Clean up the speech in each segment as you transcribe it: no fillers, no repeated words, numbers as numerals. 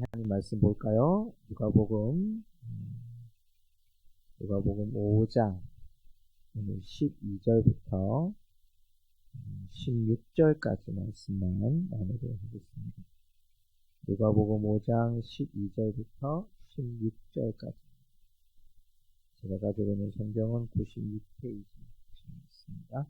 하나님 말씀 볼까요? 누가복음 5장 12절부터 16절까지 말씀만 나누도록 하겠습니다. 누가복음 5장 12절부터 16절까지. 제가 가지고 있는 성경은 96페이지입니다.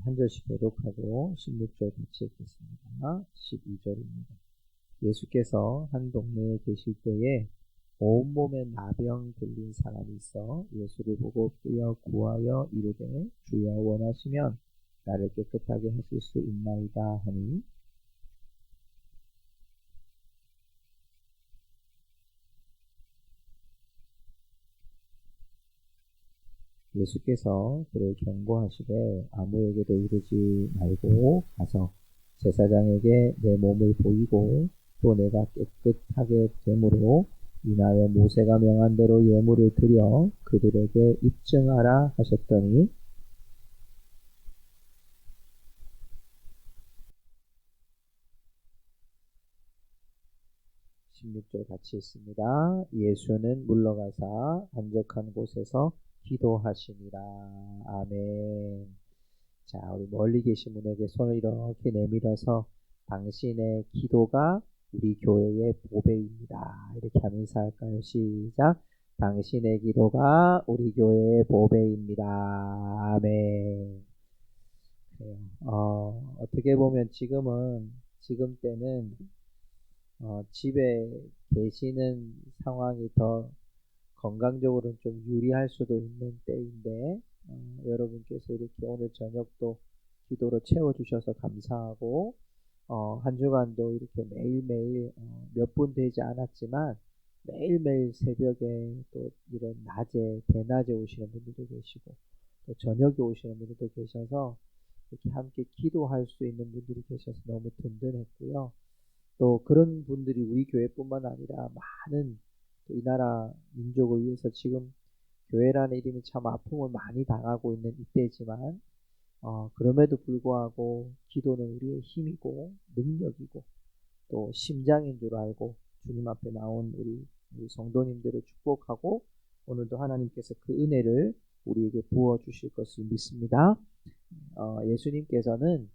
한 절씩 교독하고 16절 같이 읽겠습니다. 12절입니다. 예수께서 한 동네에 계실 때에 온몸에 나병 들린 사람이 있어 예수를 보고 뛰어 구하여 이르되 주여 원하시면 나를 깨끗하게 하실 수 있나이다 하니 예수께서 그를 경고하시되 아무에게도 이르지 말고 가서 제사장에게 내 몸을 보이고 또 내가 깨끗하게 됨으로 인하여 모세가 명한 대로 예물을 드려 그들에게 입증하라 하셨더니 16절 같이 읽습니다. 예수는 물러가사 한적한 곳에서 기도하시니라. 아멘. 자, 우리 멀리 계신 분에게 손을 이렇게 내밀어서 당신의 기도가 우리 교회의 보배입니다. 이렇게 하면 인사할까요? 시작. 당신의 기도가 우리 교회의 보배입니다. 아멘. 그래요. 어떻게 보면 지금 때는 집에 계시는 상황이 더 건강적으로는 좀 유리할 수도 있는 때인데 여러분께서 이렇게 오늘 저녁도 기도로 채워주셔서 감사하고 한 주간도 이렇게 매일매일 몇 분 되지 않았지만 매일매일 새벽에 또 이런 낮에 대낮에 오시는 분들도 계시고 또 저녁에 오시는 분들도 계셔서 이렇게 함께 기도할 수 있는 분들이 계셔서 너무 든든했고요. 또 그런 분들이 우리 교회뿐만 아니라 많은 이 나라 민족을 위해서 지금 교회라는 이름이 참 아픔을 많이 당하고 있는 이때지만 그럼에도 불구하고 기도는 우리의 힘이고 능력이고 또 심장인 줄 알고 주님 앞에 나온 우리 성도님들을 축복하고 오늘도 하나님께서 그 은혜를 우리에게 부어주실 것을 믿습니다. 예수님께서는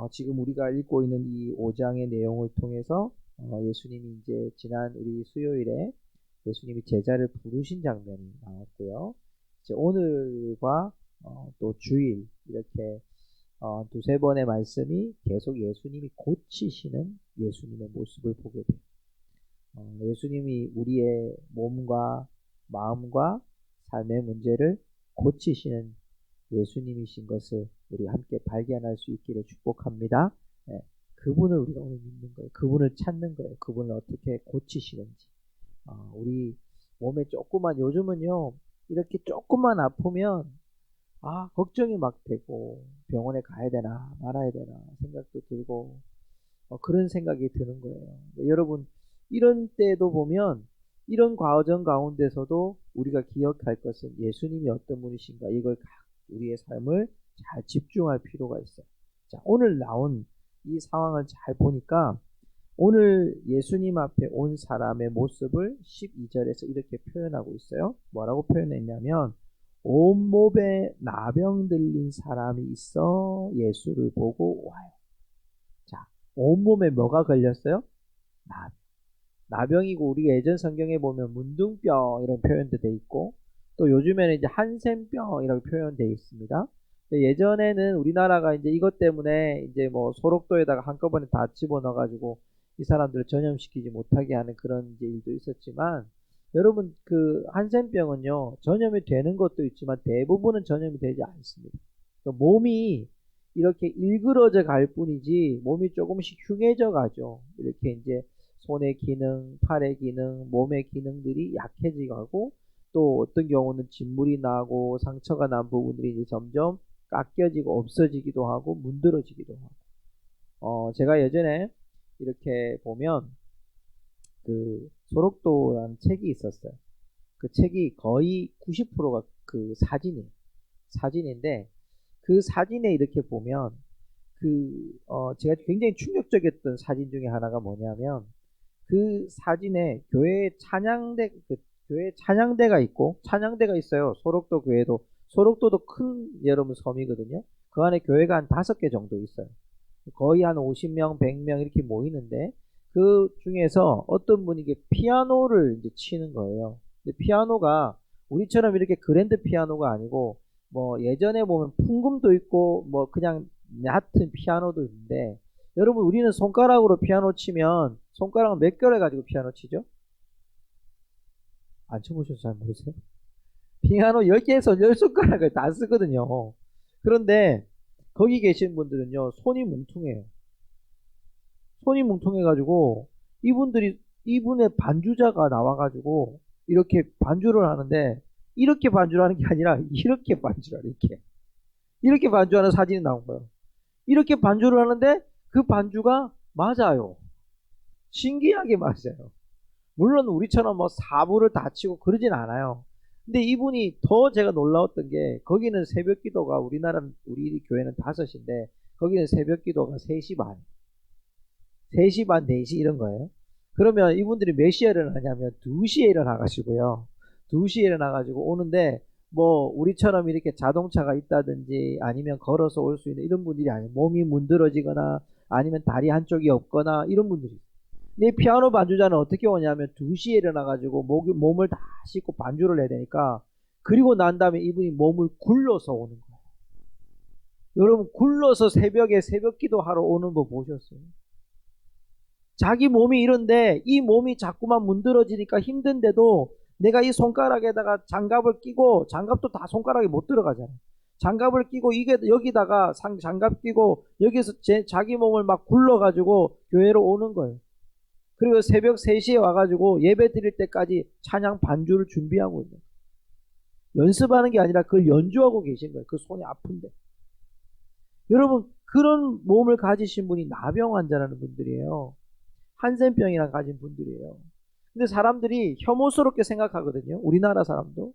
지금 우리가 읽고 있는 이 5장의 내용을 통해서 예수님이 이제 지난 우리 수요일에 예수님이 제자를 부르신 장면이 나왔고요. 이제 오늘과 또 주일 이렇게 두세 번의 말씀이 계속 예수님이 고치시는 예수님의 모습을 보게 돼요. 예수님이 우리의 몸과 마음과 삶의 문제를 고치시는 예수님이신 것을 우리 함께 발견할 수 있기를 축복합니다. 네, 그분을 우리가 오늘 믿는 거예요. 그분을 찾는 거예요. 그분을 어떻게 고치시는지. 우리 몸에 요즘은요 이렇게 조금만 아프면 걱정이 막 되고 병원에 가야 되나 말아야 되나 생각도 들고 그런 생각이 드는 거예요. 여러분 이런 때도 보면 이런 과정 가운데서도 우리가 기억할 것은 예수님이 어떤 분이신가 이걸 우리의 삶을 잘 집중할 필요가 있어요. 자, 오늘 나온 이 상황을 잘 보니까 오늘 예수님 앞에 온 사람의 모습을 12절에서 이렇게 표현하고 있어요. 뭐라고 표현했냐면 온몸에 나병 들린 사람이 있어 예수를 보고 와요. 자, 온몸에 뭐가 걸렸어요? 나병이고 우리가 예전 성경에 보면 문둥병 이런 표현도 돼 있고 또 요즘에는 이제 한센병 이라고 표현되어 있습니다. 예전에는 우리나라가 이제 이것 때문에 이제 뭐 소록도에다가 한꺼번에 다 집어넣어가지고 이 사람들을 전염시키지 못하게 하는 그런 이제 일도 있었지만 여러분 그 한센병은요 전염이 되는 것도 있지만 대부분은 전염이 되지 않습니다. 그러니까 몸이 이렇게 일그러져 갈 뿐이지 몸이 조금씩 흉해져 가죠. 이렇게 이제 손의 기능, 팔의 기능, 몸의 기능들이 약해지고 또 어떤 경우는 진물이 나고 상처가 난 부분들이 이제 점점 깎여지고 없어지기도 하고 문드러지기도 하고 제가 예전에 이렇게 보면 그 소록도라는 책이 있었어요. 그 책이 거의 90%가 그 사진인데 그 사진에 이렇게 보면 제가 굉장히 충격적이었던 사진 중에 하나가 뭐냐면 그 사진에 교회 찬양대가 있고 찬양대가 있어요. 소록도 교회도 소록도도 큰 여러분 섬이거든요. 그 안에 교회가 한 5개 정도 있어요. 거의 한 50명, 100명 이렇게 모이는데 그 중에서 어떤 분이 이게 피아노를 이제 치는 거예요. 근데 피아노가 우리처럼 이렇게 그랜드 피아노가 아니고 뭐 예전에 보면 풍금도 있고 뭐 그냥 얕은 피아노도 있는데 여러분 우리는 손가락으로 피아노 치면 손가락은 몇 개를 가지고 피아노 치죠? 안 쳐보셔서 잘 모르세요? 피아노 10개에서 10손가락을 다 쓰거든요. 그런데 거기 계신 분들은요 손이 뭉퉁해요. 손이 뭉퉁해가지고 이분의 반주자가 나와가지고 이렇게 반주를 하는데 이렇게 반주를 하는 게 아니라 이렇게 반주를 이렇게 반주하는 사진이 나온 거예요. 이렇게 반주를 하는데 그 반주가 맞아요. 신기하게 맞아요. 물론 우리처럼 뭐 사부를 다 치고 그러진 않아요. 근데 이분이 더 제가 놀라웠던 게 거기는 새벽 기도가 우리 교회는 5시인데 거기는 새벽 기도가 3시 반, 3시 반, 4시 이런 거예요. 그러면 이분들이 몇 시에 일어나냐면 2시에 일어나가지고요. 2시에 일어나가지고 오는데 뭐 우리처럼 이렇게 자동차가 있다든지 아니면 걸어서 올 수 있는 이런 분들이 아니에요. 몸이 문드러지거나 아니면 다리 한쪽이 없거나 이런 분들이. 근데 피아노 반주자는 어떻게 오냐면 2시에 일어나가지고 몸을 다 씻고 반주를 해야 되니까 그리고 난 다음에 이분이 몸을 굴러서 오는 거예요. 여러분 굴러서 새벽에 새벽 기도하러 오는 거 보셨어요? 자기 몸이 이런데 이 몸이 자꾸만 문드러지니까 힘든데도 내가 이 손가락에다가 장갑을 끼고 장갑도 다 손가락에 못 들어가잖아요. 장갑을 끼고 이게 여기다가 장갑 끼고 여기서 자기 몸을 막 굴러가지고 교회로 오는 거예요. 그리고 새벽 3시에 와가지고 예배 드릴 때까지 찬양 반주를 준비하고 있는 거예요. 연습하는 게 아니라 그걸 연주하고 계신 거예요. 그 손이 아픈데. 여러분 그런 몸을 가지신 분이 나병 환자라는 분들이에요. 한센병이랑 가진 분들이에요. 근데 사람들이 혐오스럽게 생각하거든요. 우리나라 사람도.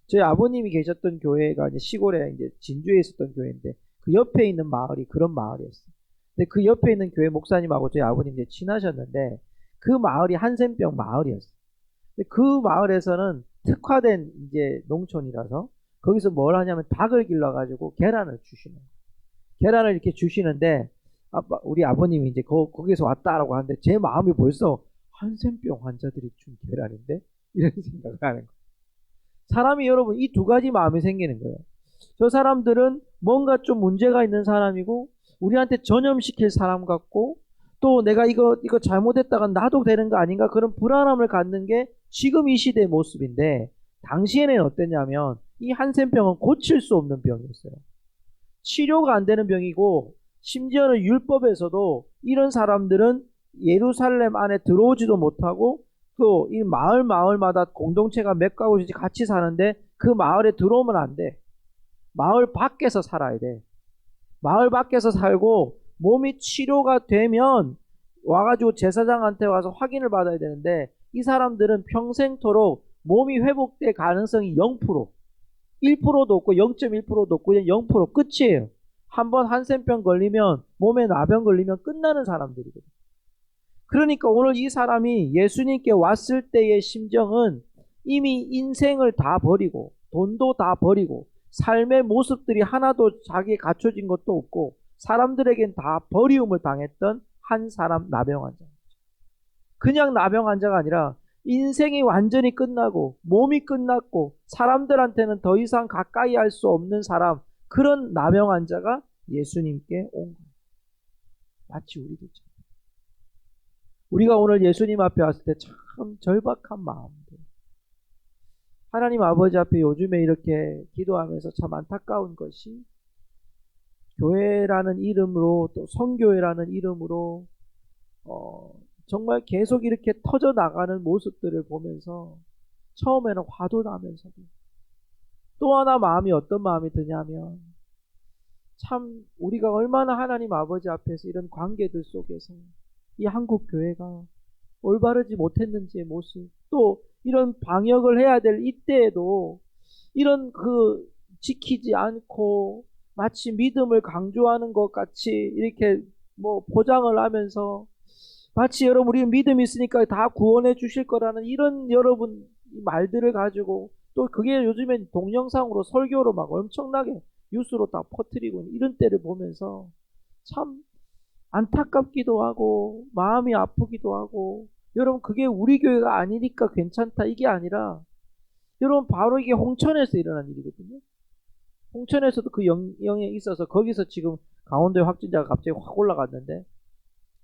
저희 아버님이 계셨던 교회가 이제 시골에 이제 진주에 있었던 교회인데 그 옆에 있는 마을이 그런 마을이었어요. 근데 그 옆에 있는 교회 목사님하고 저희 아버님 이제 친하셨는데 그 마을이 한센병 마을이었어요. 근데 그 마을에서는 특화된 이제 농촌이라서 거기서 뭘 하냐면 닭을 길러가지고 계란을 주시는 거예요. 계란을 이렇게 주시는데 우리 아버님이 이제 거기서 왔다라고 하는데 제 마음이 벌써 한센병 환자들이 준 계란인데 이런 생각을 하는 거예요. 사람이 여러분 이 2가지 마음이 생기는 거예요. 저 사람들은 뭔가 좀 문제가 있는 사람이고 우리한테 전염시킬 사람 같고 또 내가 이거 잘못했다가 나도 되는 거 아닌가 그런 불안함을 갖는 게 지금 이 시대의 모습인데 당시에는 어땠냐면 이 한센병은 고칠 수 없는 병이었어요. 치료가 안 되는 병이고 심지어는 율법에서도 이런 사람들은 예루살렘 안에 들어오지도 못하고 또 이 마을마다 공동체가 몇 가구씩 같이 사는데 그 마을에 들어오면 안 돼. 마을 밖에서 살아야 돼. 마을 밖에서 살고 몸이 치료가 되면 와가지고 제사장한테 와서 확인을 받아야 되는데 이 사람들은 평생토록 몸이 회복될 가능성이 0%, 1%도 없고 0.1%도 없고 그냥 0% 끝이에요. 한번 한센병 걸리면 몸에 나병 걸리면 끝나는 사람들이거든요. 그러니까 오늘 이 사람이 예수님께 왔을 때의 심정은 이미 인생을 다 버리고 돈도 다 버리고 삶의 모습들이 하나도 자기에 갖춰진 것도 없고 사람들에겐 다 버리움을 당했던 한 사람 나병 환자. 그냥 나병 환자가 아니라 인생이 완전히 끝나고 몸이 끝났고 사람들한테는 더 이상 가까이 할 수 없는 사람, 그런 나병 환자가 예수님께 온 거예요. 마치 우리들처럼. 우리가 오늘 예수님 앞에 왔을 때 참 절박한 마음들. 하나님 아버지 앞에 요즘에 이렇게 기도하면서 참 안타까운 것이 교회라는 이름으로 또 선교회라는 이름으로 정말 계속 이렇게 터져 나가는 모습들을 보면서 처음에는 화도 나면서도 또 하나 마음이 어떤 마음이 드냐면 참 우리가 얼마나 하나님 아버지 앞에서 이런 관계들 속에서 이 한국 교회가 올바르지 못했는지의 모습, 또 이런 방역을 해야 될 이때에도 이런 지키지 않고 마치 믿음을 강조하는 것 같이 이렇게 뭐 포장을 하면서 마치 여러분 우리 믿음이 있으니까 다 구원해 주실 거라는 이런 여러분 말들을 가지고 또 그게 요즘엔 동영상으로 설교로 막 엄청나게 뉴스로 다 퍼뜨리고 있는 이런 때를 보면서 참 안타깝기도 하고 마음이 아프기도 하고 여러분 그게 우리 교회가 아니니까 괜찮다 이게 아니라 여러분 바로 이게 홍천에서 일어난 일이거든요. 홍천에서도 그 영향이 있어서 거기서 지금 강원도의 확진자가 갑자기 확 올라갔는데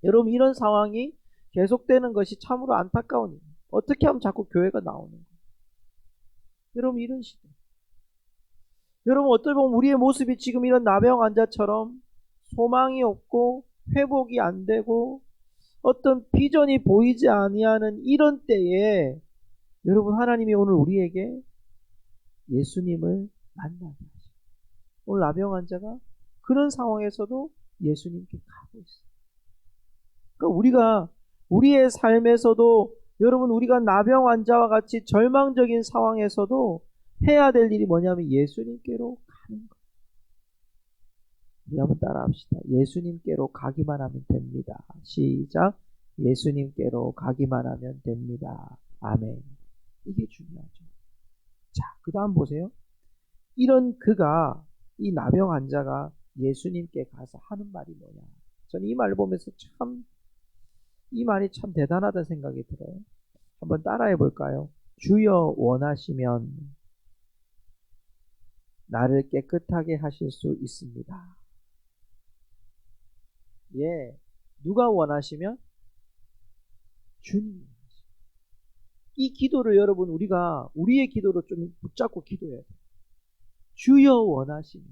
여러분 이런 상황이 계속되는 것이 참으로 안타까운 일이에요. 어떻게 하면 자꾸 교회가 나오는 거예요. 여러분 이런 시대. 여러분 어떻게 보면 우리의 모습이 지금 이런 나병 환자처럼 소망이 없고 회복이 안 되고 어떤 비전이 보이지 아니하는 이런 때에 여러분 하나님이 오늘 우리에게 예수님을 만나게 하시고 오늘 나병 환자가 그런 상황에서도 예수님께 가고 있어요. 그러니까 우리가 우리의 삶에서도 여러분 우리가 나병 환자와 같이 절망적인 상황에서도 해야 될 일이 뭐냐면 예수님께로 가는 거예요. 우리 한번 따라합시다. 예수님께로 가기만 하면 됩니다. 시작. 예수님께로 가기만 하면 됩니다. 아멘. 이게 중요하죠. 자, 그 다음 보세요. 이런 그가 이 나병 환자가 예수님께 가서 하는 말이 뭐냐. 저는 이 말 보면서 참 이 말이 참 대단하다는 생각이 들어요. 한번 따라해 볼까요? 주여 원하시면 나를 깨끗하게 하실 수 있습니다. 예, 누가 원하시면? 주님이 원하시면. 이 기도를 여러분 우리가 우리의 기도로 좀 붙잡고 기도해야 돼요. 주여 원하시면,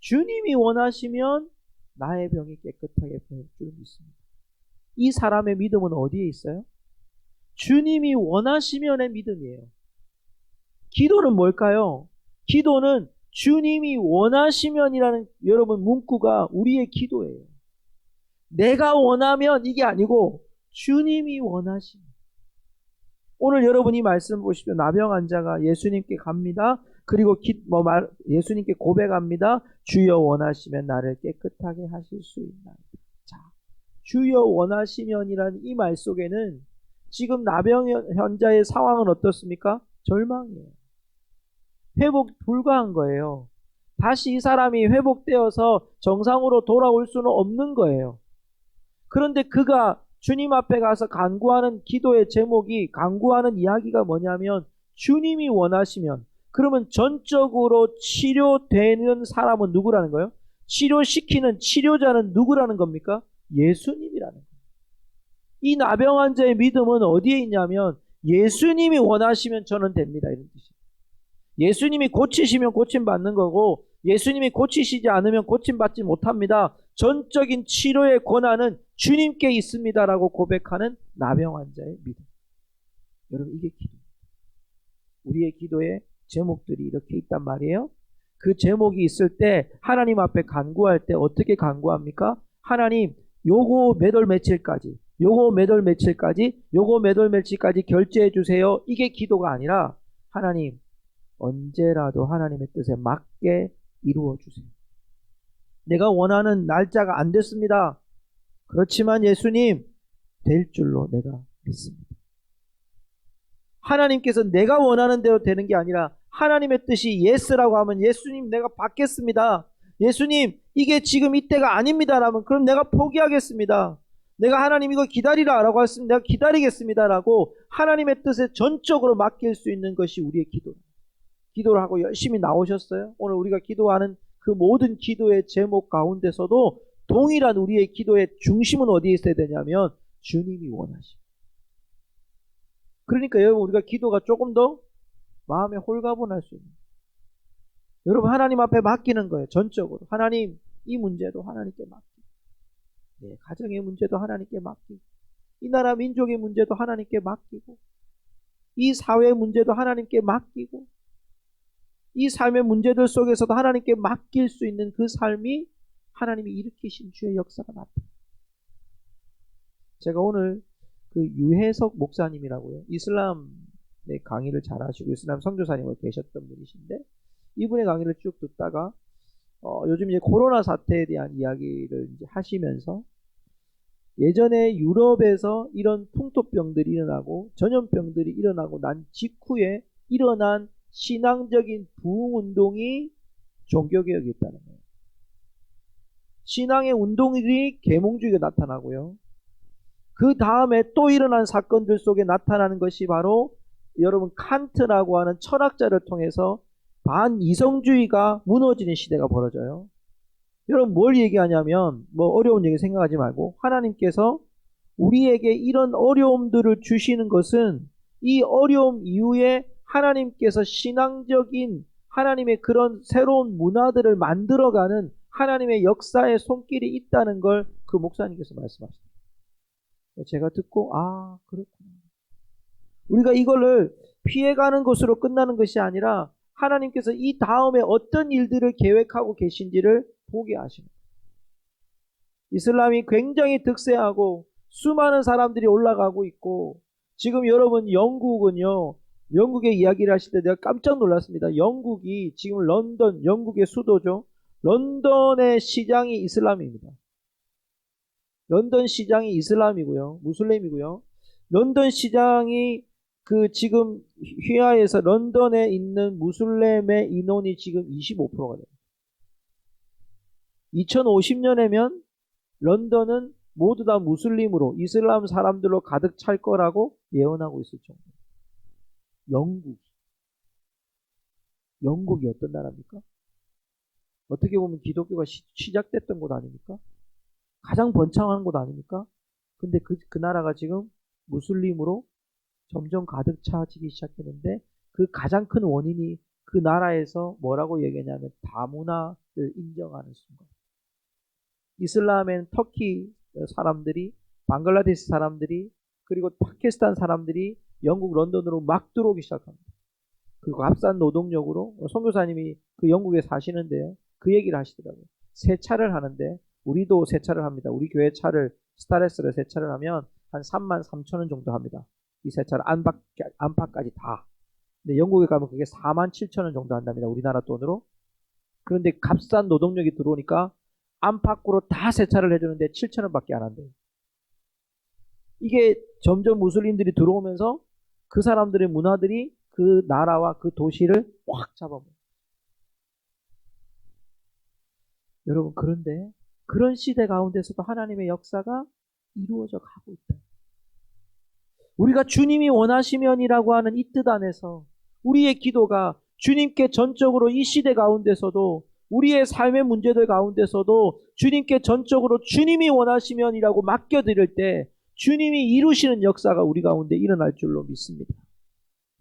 주님이 원하시면 나의 병이 깨끗하게 될 줄 믿습니다. 이 사람의 믿음은 어디에 있어요? 주님이 원하시면의 믿음이에요. 기도는 뭘까요? 기도는 주님이 원하시면이라는 여러분 문구가 우리의 기도예요. 내가 원하면 이게 아니고 주님이 원하시면. 오늘 여러분이 말씀 보십시오. 나병 환자가 예수님께 갑니다. 그리고 예수님께 고백합니다. 주여 원하시면 나를 깨끗하게 하실 수 있나이다. 자, 주여 원하시면이라는 이 말 속에는 지금 나병 환자의 상황은 어떻습니까? 절망이에요. 회복 불가한 거예요. 다시 이 사람이 회복되어서 정상으로 돌아올 수는 없는 거예요. 그런데 그가 주님 앞에 가서 간구하는 기도의 제목이, 간구하는 이야기가 뭐냐면 주님이 원하시면, 그러면 전적으로 치료되는 사람은 누구라는 거예요? 치료시키는 치료자는 누구라는 겁니까? 예수님이라는 거예요. 이 나병 환자의 믿음은 어디에 있냐면 예수님이 원하시면 저는 됩니다, 이런 뜻이에요. 예수님이 고치시면 고침받는 거고 예수님이 고치시지 않으면 고침받지 못합니다. 전적인 치료의 권한은 주님께 있습니다라고 고백하는 나병 환자의 믿음. 여러분 이게 기도입니다. 우리의 기도의 제목들이 이렇게 있단 말이에요. 그 제목이 있을 때 하나님 앞에 간구할 때 어떻게 간구합니까? 하나님 요거 몇 월 며칠까지, 요거 몇 월 며칠까지, 요거 몇 월 며칠까지 결제해 주세요. 이게 기도가 아니라 하나님 언제라도 하나님의 뜻에 맞게 이루어 주세요. 내가 원하는 날짜가 안 됐습니다. 그렇지만 예수님 될 줄로 내가 믿습니다. 하나님께서 내가 원하는 대로 되는 게 아니라 하나님의 뜻이 예스라고 하면 예수님 내가 받겠습니다. 예수님 이게 지금 이때가 아닙니다 라면 그럼 내가 포기하겠습니다. 내가 하나님 이거 기다리라 라고 했으면 내가 기다리겠습니다 라고 하나님의 뜻에 전적으로 맡길 수 있는 것이 우리의 기도입니다. 기도를 하고 열심히 나오셨어요. 오늘 우리가 기도하는 그 모든 기도의 제목 가운데서도 동일한 우리의 기도의 중심은 어디에 있어야 되냐면 주님이 원하십니다. 그러니까 여러분 우리가 기도가 조금 더 마음에 홀가분할 수 있는, 여러분 하나님 앞에 맡기는 거예요. 전적으로 하나님 이 문제도 하나님께 맡기고, 네, 가정의 문제도 하나님께 맡기고, 이 나라 민족의 문제도 하나님께 맡기고, 이 사회의 문제도 하나님께 맡기고, 이 삶의 문제들 속에서도 하나님께 맡길 수 있는 그 삶이 하나님이 일으키신 주의 역사가 나타납니다. 제가 오늘 그 유해석 목사님이라고요. 이슬람의 강의를 잘 하시고 이슬람 선교사님으로 계셨던 분이신데 이분의 강의를 쭉 듣다가 요즘 이제 코로나 사태에 대한 이야기를 이제 하시면서 예전에 유럽에서 이런 풍토병들이 일어나고 전염병들이 일어나고 난 직후에 일어난 신앙적인 부흥운동이 종교개혁이었다는 거예요. 신앙의 운동들이 계몽주의가 나타나고요. 그 다음에 또 일어난 사건들 속에 나타나는 것이 바로 여러분 칸트라고 하는 철학자를 통해서 반이성주의가 무너지는 시대가 벌어져요. 여러분 뭘 얘기하냐면 뭐 어려운 얘기 생각하지 말고 하나님께서 우리에게 이런 어려움들을 주시는 것은 이 어려움 이후에 하나님께서 신앙적인 하나님의 그런 새로운 문화들을 만들어가는 하나님의 역사의 손길이 있다는 걸 그 목사님께서 말씀하셨어요. 제가 듣고 그렇구나. 우리가 이거를 피해가는 것으로 끝나는 것이 아니라 하나님께서 이 다음에 어떤 일들을 계획하고 계신지를 보게 하시는 거예요. 이슬람이 굉장히 득세하고 수많은 사람들이 올라가고 있고 지금 여러분 영국은요. 영국의 이야기를 하실 때 내가 깜짝 놀랐습니다. 영국이 지금 런던, 영국의 수도죠. 런던의 시장이 이슬람입니다. 런던 시장이 이슬람이고요. 무슬림이고요. 런던 시장이 그 지금 휘하에서 런던에 있는 무슬림의 인원이 지금 25%가 돼요. 2050년에면 런던은 모두 다 무슬림으로 이슬람 사람들로 가득 찰 거라고 예언하고 있을 정도. 영국이 어떤 나라입니까? 어떻게 보면 기독교가 시작됐던 곳 아닙니까? 가장 번창한 곳 아닙니까? 근데 그 나라가 지금 무슬림으로 점점 가득 차지기 시작했는데 그 가장 큰 원인이 그 나라에서 뭐라고 얘기하냐면 다문화를 인정하는 순간. 이슬람엔 터키 사람들이, 방글라데시 사람들이, 그리고 파키스탄 사람들이 영국 런던으로 막 들어오기 시작합니다. 그리고 값싼 노동력으로 선교사님이 그 영국에 사시는데요. 그 얘기를 하시더라고요. 세차를 하는데 우리도 세차를 합니다. 우리 교회 차를 스타레스를 세차를 하면 한 33,000원 정도 합니다. 이 세차를 안팎까지 다. 근데 영국에 가면 그게 47,000원 정도 한답니다. 우리나라 돈으로. 그런데 값싼 노동력이 들어오니까 안팎으로 다 세차를 해주는데 7,000원밖에 안 한대요. 이게 점점 무슬림들이 들어오면서 그 사람들의 문화들이 그 나라와 그 도시를 확 잡아먹어요. 여러분 그런데 그런 시대 가운데서도 하나님의 역사가 이루어져 가고 있다. 우리가 주님이 원하시면이라고 하는 이 뜻 안에서 우리의 기도가 주님께 전적으로 이 시대 가운데서도 우리의 삶의 문제들 가운데서도 주님께 전적으로 주님이 원하시면이라고 맡겨드릴 때 주님이 이루시는 역사가 우리 가운데 일어날 줄로 믿습니다.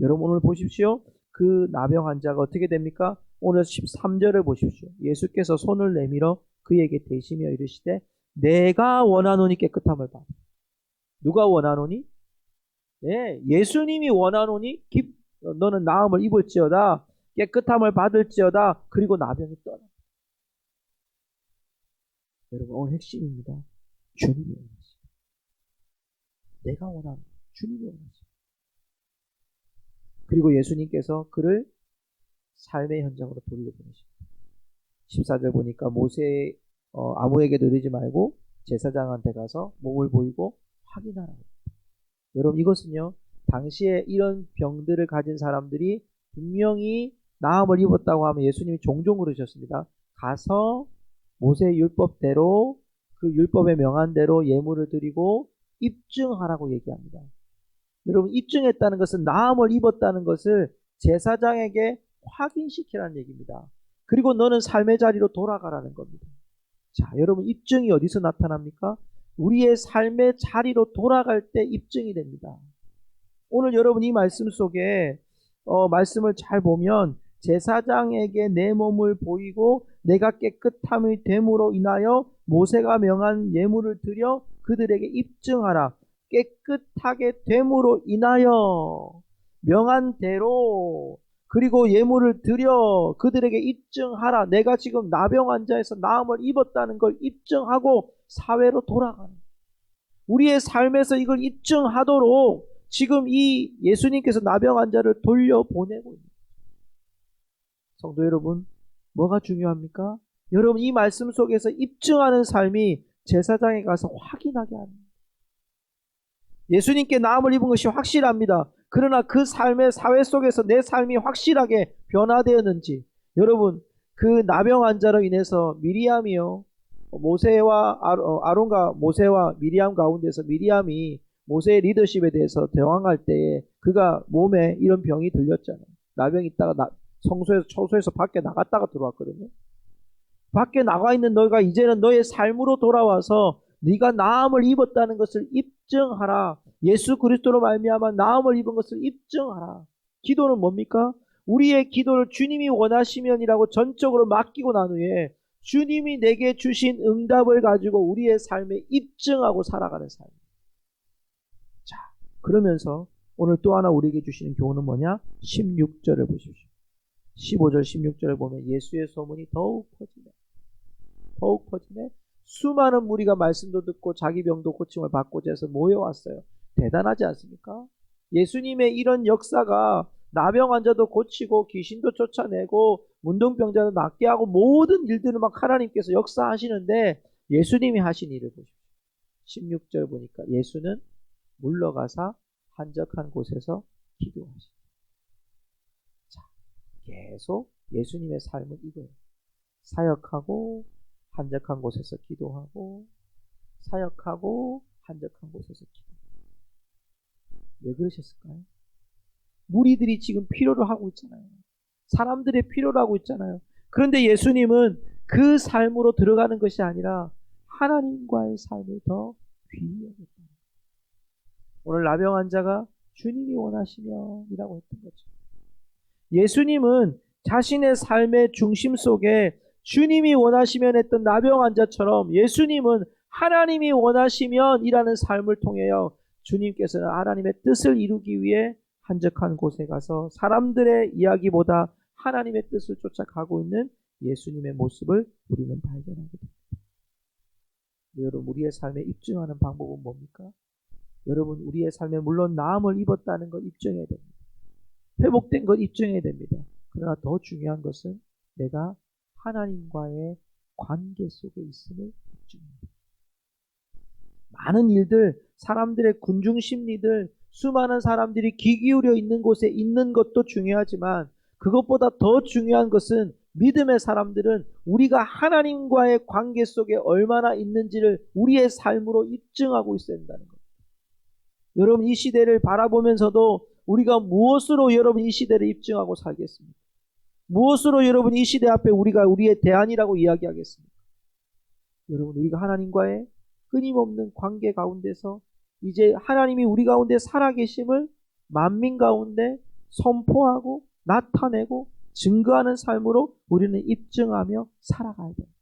여러분 오늘 보십시오. 그 나병 환자가 어떻게 됩니까? 오늘 13절을 보십시오. 예수께서 손을 내밀어 그에게 대시며 이르시되 내가 원하노니 깨끗함을 받아. 누가 원하노니? 네, 예수님이 원하노니 너는 나음을 입을지어다 깨끗함을 받을지어다 그리고 나병이 떠나. 여러분 오늘 핵심입니다. 주님이 원하십니다. 내가 원하노니 주님이 원하십니다. 그리고 예수님께서 그를 삶의 현장으로 돌려보내십니다. 14절 보니까 모세 아무에게도 이르지 말고 제사장한테 가서 몸을 보이고 확인하라고. 여러분 이것은요 당시에 이런 병들을 가진 사람들이 분명히 나음을 입었다고 하면 예수님이 종종 그러셨습니다. 가서 모세 율법대로 그 율법에 명한 대로 예물을 드리고 입증하라고 얘기합니다. 여러분 입증했다는 것은 나음을 입었다는 것을 제사장에게 확인시키라는 얘기입니다. 그리고 너는 삶의 자리로 돌아가라는 겁니다. 자, 여러분 입증이 어디서 나타납니까? 우리의 삶의 자리로 돌아갈 때 입증이 됩니다. 오늘 여러분 이 말씀 속에 말씀을 잘 보면 제사장에게 내 몸을 보이고 내가 깨끗함이 됨으로 인하여 모세가 명한 예물을 드려 그들에게 입증하라. 깨끗하게 됨으로 인하여 명한 대로 그리고 예물을 드려 그들에게 입증하라. 내가 지금 나병 환자에서 나음을 입었다는 걸 입증하고 사회로 돌아가는. 우리의 삶에서 이걸 입증하도록 지금 이 예수님께서 나병 환자를 돌려보내고 있습니다. 성도 여러분, 뭐가 중요합니까? 여러분 이 말씀 속에서 입증하는 삶이 제사장에 가서 확인하게 합니다. 예수님께 나음을 입은 것이 확실합니다. 그러나 그 삶의 사회 속에서 내 삶이 확실하게 변화되었는지, 여러분 그 나병 환자로 인해서 미리암이요, 모세와 아론과 모세와 미리암 가운데서 미리암이 모세의 리더십에 대해서 대항할 때에 그가 몸에 이런 병이 들렸잖아요. 나병이 있다가 처소에서 밖에 나갔다가 들어왔거든요. 밖에 나가 있는 너희가 이제는 너의 삶으로 돌아와서 네가 나음을 입었다는 것을 입증하라. 예수 그리스도로 말미암아 나음을 입은 것을 입증하라. 기도는 뭡니까? 우리의 기도를 주님이 원하시면이라고 전적으로 맡기고 난 후에 주님이 내게 주신 응답을 가지고 우리의 삶에 입증하고 살아가는 삶. 자, 그러면서 오늘 또 하나 우리에게 주시는 교훈은 뭐냐? 16절을 보십시오. 15절 16절을 보면 예수의 소문이 더욱 퍼지네. 수많은 무리가 말씀도 듣고 자기 병도 고침을 받고자 해서 모여왔어요. 대단하지 않습니까? 예수님의 이런 역사가 나병 환자도 고치고 귀신도 쫓아내고 문둥병자도 낫게 하고 모든 일들을 막 하나님께서 역사하시는데 예수님이 하신 일을 보십시오. 16절 보니까 예수는 물러가사 한적한 곳에서 기도하십니다. 자, 계속 예수님의 삶은 이거예요. 사역하고 한적한 곳에서 기도하고 사역하고 한적한 곳에서 기도하고. 왜 그러셨을까요? 무리들이 지금 필요로 하고 있잖아요. 사람들의 필요로 하고 있잖아요. 그런데 예수님은 그 삶으로 들어가는 것이 아니라 하나님과의 삶을 더 귀히 여겼다. 오늘 나병 환자가 주님이 원하시면 이라고 했던 거죠. 예수님은 자신의 삶의 중심 속에 주님이 원하시면 했던 나병 환자처럼 예수님은 하나님이 원하시면 이라는 삶을 통하여 주님께서는 하나님의 뜻을 이루기 위해 한적한 곳에 가서 사람들의 이야기보다 하나님의 뜻을 쫓아가고 있는 예수님의 모습을 우리는 발견하게 됩니다. 여러분, 우리의 삶에 입증하는 방법은 뭡니까? 여러분, 우리의 삶에 물론 나음을 입었다는 걸 입증해야 됩니다. 회복된 걸 입증해야 됩니다. 그러나 더 중요한 것은 내가 하나님과의 관계 속에 있음을 입증합니다. 많은 일들, 사람들의 군중 심리들, 수많은 사람들이 귀 기울여 있는 곳에 있는 것도 중요하지만 그것보다 더 중요한 것은 믿음의 사람들은 우리가 하나님과의 관계 속에 얼마나 있는지를 우리의 삶으로 입증하고 있어야 한다는 겁니다. 여러분, 이 시대를 바라보면서도 우리가 무엇으로 여러분 이 시대를 입증하고 살겠습니까? 무엇으로 여러분 이 시대 앞에 우리가 우리의 대안이라고 이야기하겠습니까? 여러분, 우리가 하나님과의 끊임없는 관계 가운데서 이제 하나님이 우리 가운데 살아계심을 만민 가운데 선포하고 나타내고 증거하는 삶으로 우리는 입증하며 살아가야 됩니다.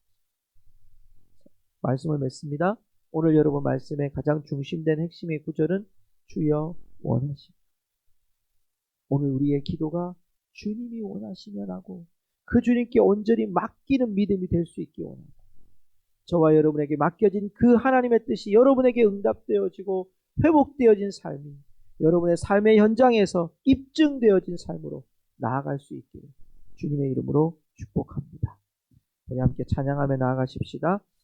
말씀을 맺습니다. 오늘 여러분 말씀의 가장 중심된 핵심의 구절은 주여 원하십니다. 오늘 우리의 기도가 주님이 원하시면 하고 그 주님께 온전히 맡기는 믿음이 될 수 있기 원합니다. 저와 여러분에게 맡겨진 그 하나님의 뜻이 여러분에게 응답되어지고 회복되어진 삶이 여러분의 삶의 현장에서 입증되어진 삶으로 나아갈 수 있기를 주님의 이름으로 축복합니다. 우리 함께 찬양하며 나아가십시다.